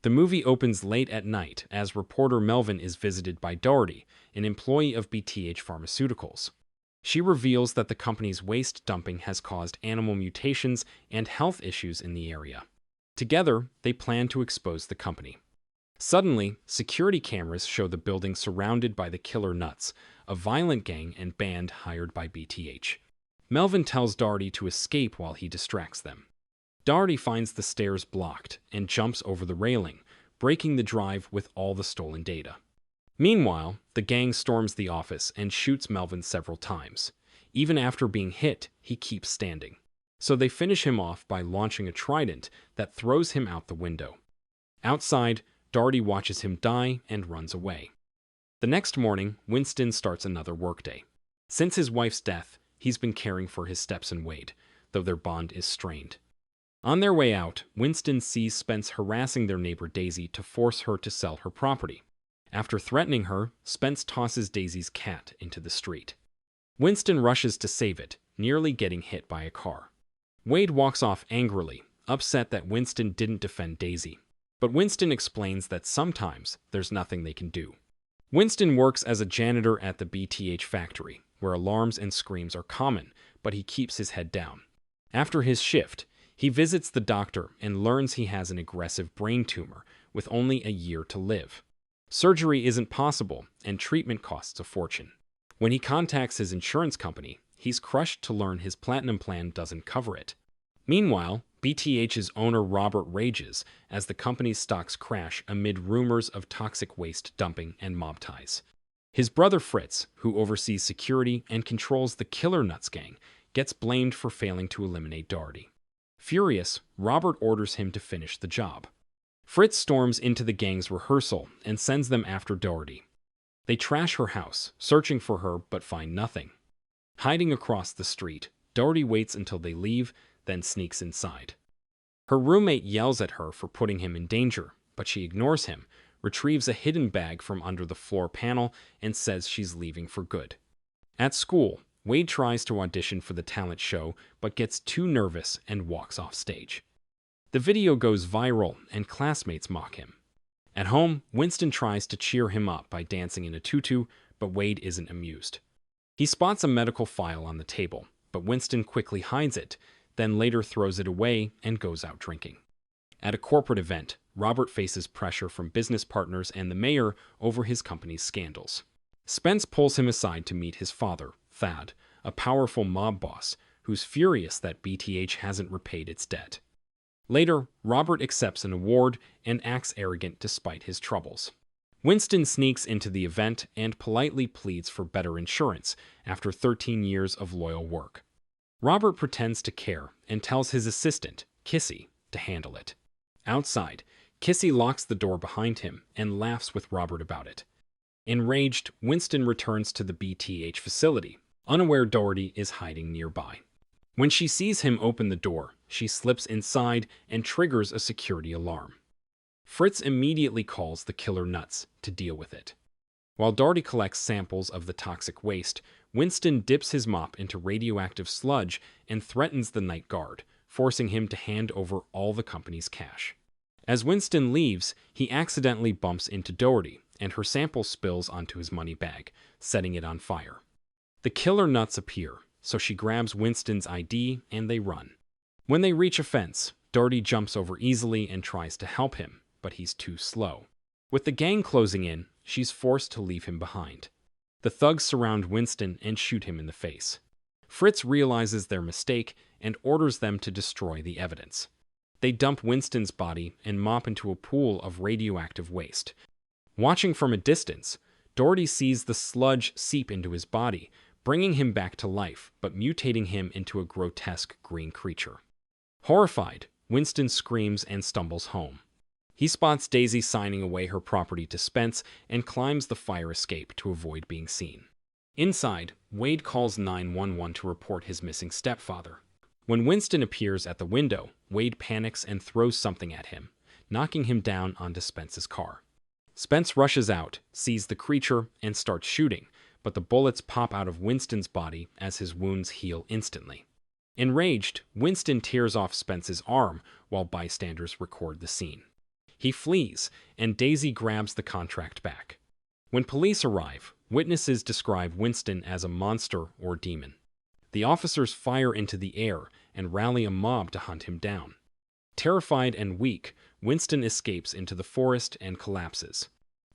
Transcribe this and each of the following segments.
The movie opens late at night as reporter Melvin is visited by Doherty, an employee of BTH Pharmaceuticals. She reveals that the company's waste dumping has caused animal mutations and health issues in the area. Together, they plan to expose the company. Suddenly, security cameras show the building surrounded by the Killer Nuts, a violent gang and band hired by BTH. Melvin tells Doherty to escape while he distracts them. Doherty finds the stairs blocked and jumps over the railing, breaking the drive with all the stolen data. Meanwhile, the gang storms the office and shoots Melvin several times. Even after being hit, he keeps standing. So they finish him off by launching a trident that throws him out the window. Outside, Doherty watches him die and runs away. The next morning, Winston starts another workday. Since his wife's death, he's been caring for his stepson Wade, though their bond is strained. On their way out, Winston sees Spence harassing their neighbor Daisy to force her to sell her property. After threatening her, Spence tosses Daisy's cat into the street. Winston rushes to save it, nearly getting hit by a car. Wade walks off angrily, upset that Winston didn't defend Daisy. But Winston explains that sometimes there's nothing they can do. Winston works as a janitor at the BTH factory, where alarms and screams are common, but he keeps his head down. After his shift, he visits the doctor and learns he has an aggressive brain tumor with only a year to live. Surgery isn't possible, and treatment costs a fortune. When he contacts his insurance company, he's crushed to learn his platinum plan doesn't cover it. Meanwhile, BTH's owner Robert rages as the company's stocks crash amid rumors of toxic waste dumping and mob ties. His brother Fritz, who oversees security and controls the Killer Nuts gang, gets blamed for failing to eliminate Doherty. Furious, Robert orders him to finish the job. Fritz storms into the gang's rehearsal and sends them after Doherty. They trash her house, searching for her but find nothing. Hiding across the street, Doherty waits until they leave, then sneaks inside. Her roommate yells at her for putting him in danger, but she ignores him, retrieves a hidden bag from under the floor panel, and says she's leaving for good. At school, Wade tries to audition for the talent show, but gets too nervous and walks off stage. The video goes viral, and classmates mock him. At home, Winston tries to cheer him up by dancing in a tutu, but Wade isn't amused. He spots a medical file on the table, but Winston quickly hides it, then later throws it away and goes out drinking. At a corporate event, Robert faces pressure from business partners and the mayor over his company's scandals. Spence pulls him aside to meet his father, Thad, a powerful mob boss who's furious that BTH hasn't repaid its debt. Later, Robert accepts an award and acts arrogant despite his troubles. Winston sneaks into the event and politely pleads for better insurance after 13 years of loyal work. Robert pretends to care and tells his assistant, Kissy, to handle it. Outside, Kissy locks the door behind him and laughs with Robert about it. Enraged, Winston returns to the BTH facility, unaware Doherty is hiding nearby. When she sees him open the door, she slips inside and triggers a security alarm. Fritz immediately calls the Killer Nuts to deal with it. While Doherty collects samples of the toxic waste, Winston dips his mop into radioactive sludge and threatens the night guard, forcing him to hand over all the company's cash. As Winston leaves, he accidentally bumps into Doherty, and her sample spills onto his money bag, setting it on fire. The Killer Nuts appear, so she grabs Winston's ID and they run. When they reach a fence, Doherty jumps over easily and tries to help him, but he's too slow. With the gang closing in, she's forced to leave him behind. The thugs surround Winston and shoot him in the face. Fritz realizes their mistake and orders them to destroy the evidence. They dump Winston's body and mop into a pool of radioactive waste. Watching from a distance, Doherty sees the sludge seep into his body, bringing him back to life, but mutating him into a grotesque green creature. Horrified, Winston screams and stumbles home. He spots Daisy signing away her property to Spence and climbs the fire escape to avoid being seen. Inside, Wade calls 911 to report his missing stepfather. When Winston appears at the window, Wade panics and throws something at him, knocking him down onto Spence's car. Spence rushes out, sees the creature, and starts shooting, but the bullets pop out of Winston's body as his wounds heal instantly. Enraged, Winston tears off Spence's arm while bystanders record the scene. He flees, and Daisy grabs the contract back. When police arrive, witnesses describe Winston as a monster or demon. The officers fire into the air and rally a mob to hunt him down. Terrified and weak, Winston escapes into the forest and collapses.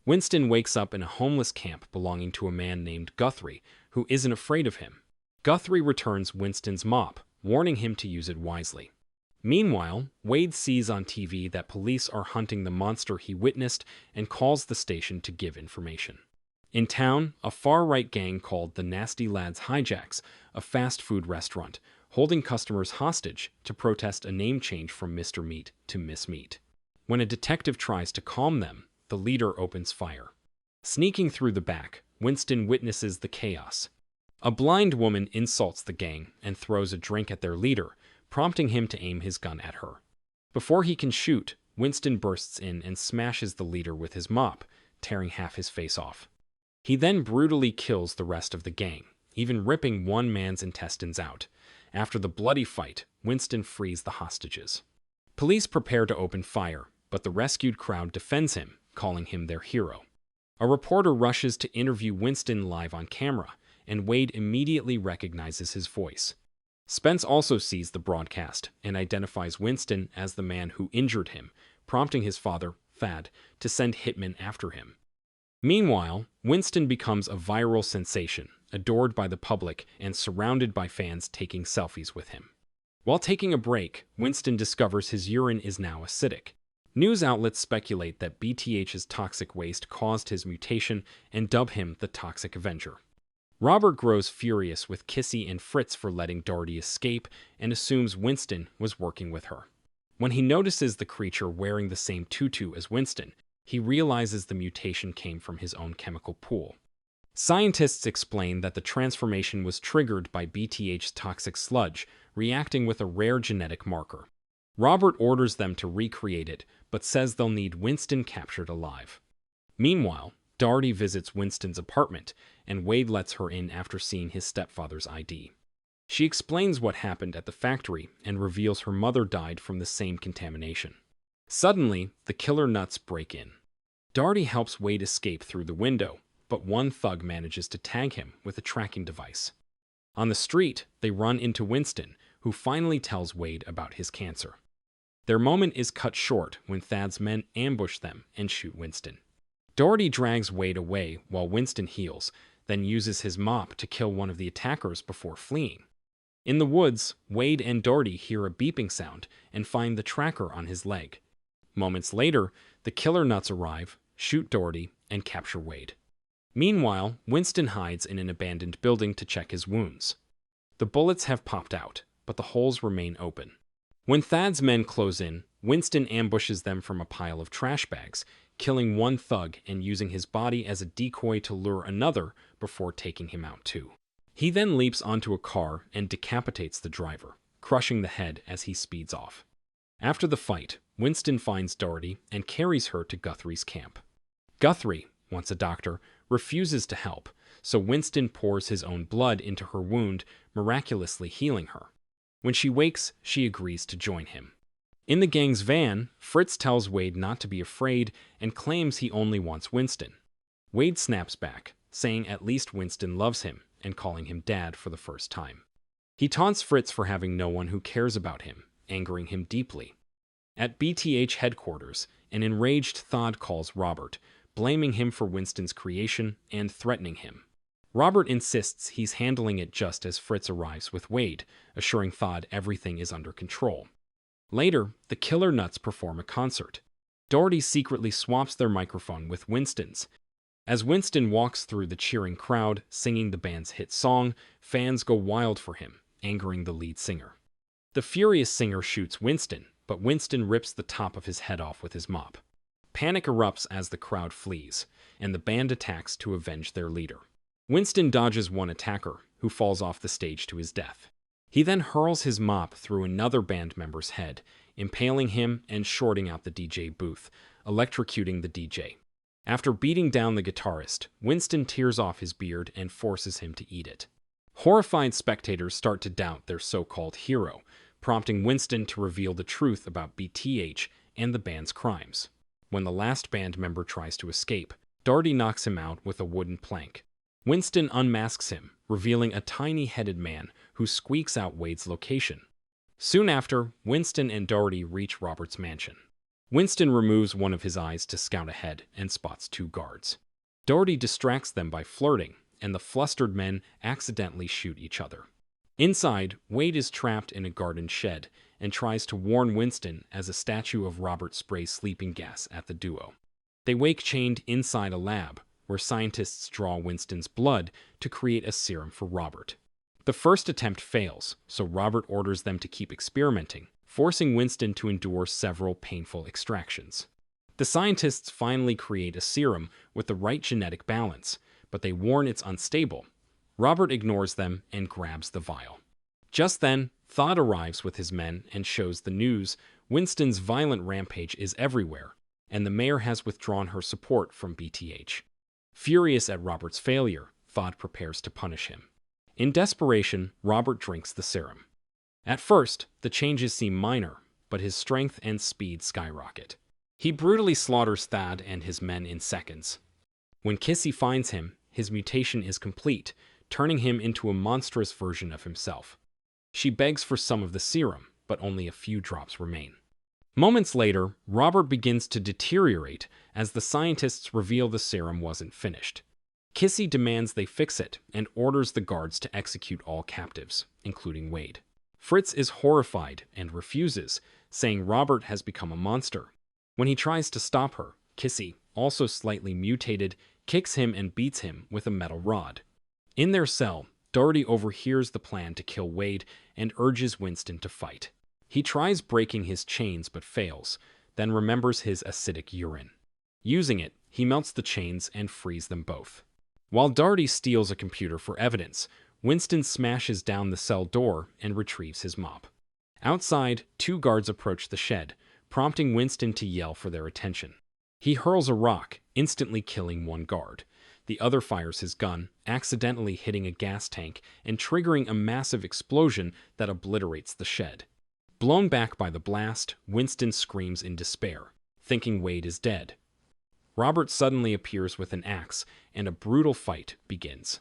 Winston wakes up in a homeless camp belonging to a man named Guthrie, who isn't afraid of him. Guthrie returns Winston's mop, warning him to use it wisely. Meanwhile, Wade sees on TV that police are hunting the monster he witnessed and calls the station to give information. In town, a far-right gang called the Nasty Lads hijacks a fast food restaurant, holding customers hostage to protest a name change from Mr. Meat to Miss Meat. When a detective tries to calm them, the leader opens fire. Sneaking through the back, Winston witnesses the chaos. A blind woman insults the gang and throws a drink at their leader, prompting him to aim his gun at her. Before he can shoot, Winston bursts in and smashes the leader with his mop, tearing half his face off. He then brutally kills the rest of the gang, even ripping one man's intestines out. After the bloody fight, Winston frees the hostages. Police prepare to open fire, but the rescued crowd defends him, calling him their hero. A reporter rushes to interview Winston live on camera, and Wade immediately recognizes his voice. Spence also sees the broadcast and identifies Winston as the man who injured him, prompting his father, Thad, to send hitmen after him. Meanwhile, Winston becomes a viral sensation, adored by the public and surrounded by fans taking selfies with him. While taking a break, Winston discovers his urine is now acidic. News outlets speculate that BTH's toxic waste caused his mutation and dub him the Toxic Avenger. Robert grows furious with Kissy and Fritz for letting Doherty escape and assumes Winston was working with her. When he notices the creature wearing the same tutu as Winston, he realizes the mutation came from his own chemical pool. Scientists explain that the transformation was triggered by BTH's toxic sludge, reacting with a rare genetic marker. Robert orders them to recreate it, but says they'll need Winston captured alive. Meanwhile, Doherty visits Winston's apartment, and Wade lets her in after seeing his stepfather's ID. She explains what happened at the factory and reveals her mother died from the same contamination. Suddenly, the killer nuts break in. Doherty helps Wade escape through the window, but one thug manages to tag him with a tracking device. On the street, they run into Winston, who finally tells Wade about his cancer. Their moment is cut short when Thad's men ambush them and shoot Winston. Doherty drags Wade away while Winston heals, then uses his mop to kill one of the attackers before fleeing. In the woods, Wade and Doherty hear a beeping sound and find the tracker on his leg. Moments later, the killer nuts arrive, shoot Doherty, and capture Wade. Meanwhile, Winston hides in an abandoned building to check his wounds. The bullets have popped out, but the holes remain open. When Thad's men close in, Winston ambushes them from a pile of trash bags, killing one thug and using his body as a decoy to lure another before taking him out too. He then leaps onto a car and decapitates the driver, crushing the head as he speeds off. After the fight, Winston finds Doherty and carries her to Guthrie's camp. Guthrie, once a doctor, refuses to help, so Winston pours his own blood into her wound, miraculously healing her. When she wakes, she agrees to join him. In the gang's van, Fritz tells Wade not to be afraid and claims he only wants Winston. Wade snaps back, saying at least Winston loves him and calling him Dad for the first time. He taunts Fritz for having no one who cares about him, angering him deeply. At BTH headquarters, an enraged Thad calls Robert, blaming him for Winston's creation and threatening him. Robert insists he's handling it just as Fritz arrives with Wade, assuring Thad everything is under control. Later, the killer nuts perform a concert. Doherty secretly swaps their microphone with Winston's. As Winston walks through the cheering crowd, singing the band's hit song, fans go wild for him, angering the lead singer. The furious singer shoots Winston, but Winston rips the top of his head off with his mop. Panic erupts as the crowd flees, and the band attacks to avenge their leader. Winston dodges one attacker, who falls off the stage to his death. He then hurls his mop through another band member's head, impaling him and shorting out the DJ booth, electrocuting the DJ. After beating down the guitarist, Winston tears off his beard and forces him to eat it. Horrified spectators start to doubt their so-called hero, prompting Winston to reveal the truth about BTH and the band's crimes. When the last band member tries to escape, Doherty knocks him out with a wooden plank. Winston unmasks him, revealing a tiny-headed man who squeaks out Wade's location. Soon after, Winston and Doherty reach Robert's mansion. Winston removes one of his eyes to scout ahead and spots 2 guards. Doherty distracts them by flirting, and the flustered men accidentally shoot each other. Inside, Wade is trapped in a garden shed and tries to warn Winston as a statue of Robert sprays sleeping gas at the duo. They wake chained inside a lab, where scientists draw Winston's blood to create a serum for Robert. The first attempt fails, so Robert orders them to keep experimenting, forcing Winston to endure several painful extractions. The scientists finally create a serum with the right genetic balance, but they warn it's unstable. Robert ignores them and grabs the vial. Just then, Thawd arrives with his men and shows the news. Winston's violent rampage is everywhere, and the mayor has withdrawn her support from BTH. Furious at Robert's failure, Thawd prepares to punish him. In desperation, Robert drinks the serum. At first, the changes seem minor, but his strength and speed skyrocket. He brutally slaughters Thawd and his men in seconds. When Kissy finds him, his mutation is complete, turning him into a monstrous version of himself. She begs for some of the serum, but only a few drops remain. Moments later, Robert begins to deteriorate as the scientists reveal the serum wasn't finished. Kissy demands they fix it and orders the guards to execute all captives, including Wade. Fritz is horrified and refuses, saying Robert has become a monster. When he tries to stop her, Kissy, also slightly mutated, kicks him and beats him with a metal rod. In their cell, Doherty overhears the plan to kill Wade and urges Winston to fight. He tries breaking his chains but fails, then remembers his acidic urine. Using it, he melts the chains and frees them both. While Doherty steals a computer for evidence, Winston smashes down the cell door and retrieves his mop. Outside, 2 guards approach the shed, prompting Winston to yell for their attention. He hurls a rock, instantly killing 1 guard. The other fires his gun, accidentally hitting a gas tank and triggering a massive explosion that obliterates the shed. Blown back by the blast, Winston screams in despair, thinking Wade is dead. Robert suddenly appears with an axe, and a brutal fight begins.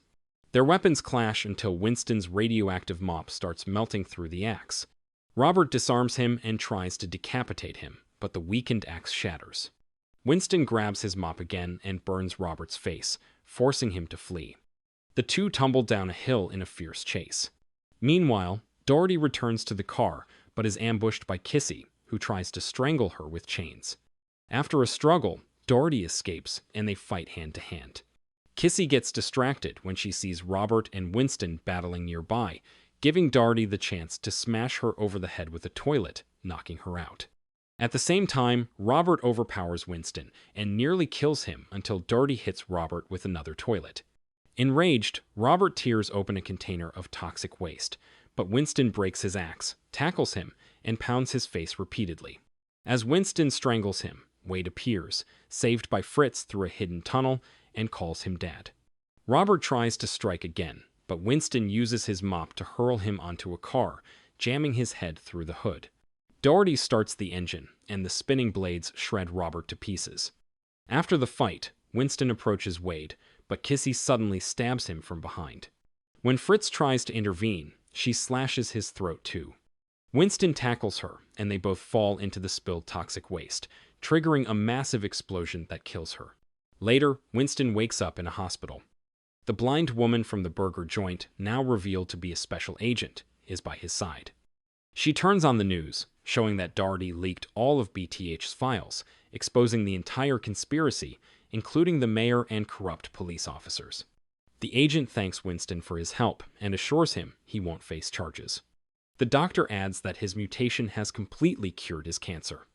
Their weapons clash until Winston's radioactive mop starts melting through the axe. Robert disarms him and tries to decapitate him, but the weakened axe shatters. Winston grabs his mop again and burns Robert's face, forcing him to flee. The 2 tumble down a hill in a fierce chase. Meanwhile, Doherty returns to the car, but is ambushed by Kissy, who tries to strangle her with chains. After a struggle, Doherty escapes, and they fight hand-to-hand. Kissy gets distracted when she sees Robert and Winston battling nearby, giving Doherty the chance to smash her over the head with a toilet, knocking her out. At the same time, Robert overpowers Winston and nearly kills him until Doherty hits Robert with another toilet. Enraged, Robert tears open a container of toxic waste, but Winston breaks his axe, tackles him, and pounds his face repeatedly. As Winston strangles him, Wade appears, saved by Fritz through a hidden tunnel, and calls him Dad. Robert tries to strike again, but Winston uses his mop to hurl him onto a car, jamming his head through the hood. Doherty starts the engine, and the spinning blades shred Robert to pieces. After the fight, Winston approaches Wade, but Kissy suddenly stabs him from behind. When Fritz tries to intervene, she slashes his throat too. Winston tackles her, and they both fall into the spilled toxic waste, triggering a massive explosion that kills her. Later, Winston wakes up in a hospital. The blind woman from the burger joint, now revealed to be a special agent, is by his side. She turns on the news, showing that Doherty leaked all of BTH's files, exposing the entire conspiracy, including the mayor and corrupt police officers. The agent thanks Winston for his help and assures him he won't face charges. The doctor adds that his mutation has completely cured his cancer.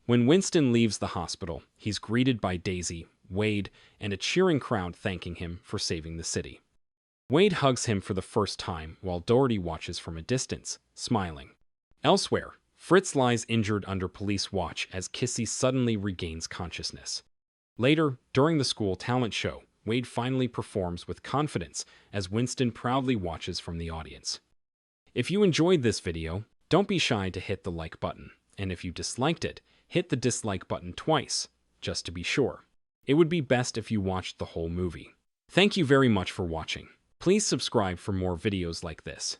When Winston leaves the hospital, he's greeted by Daisy, Wade, and a cheering crowd thanking him for saving the city. Wade hugs him for the first time while Doherty watches from a distance, smiling. Elsewhere, Fritz lies injured under police watch as Kissy suddenly regains consciousness. Later, during the school talent show, Wade finally performs with confidence as Winston proudly watches from the audience. If you enjoyed this video, don't be shy to hit the like button, and if you disliked it, hit the dislike button twice. just to be sure. It would be best if you watched the whole movie. Thank you very much for watching. Please subscribe for more videos like this.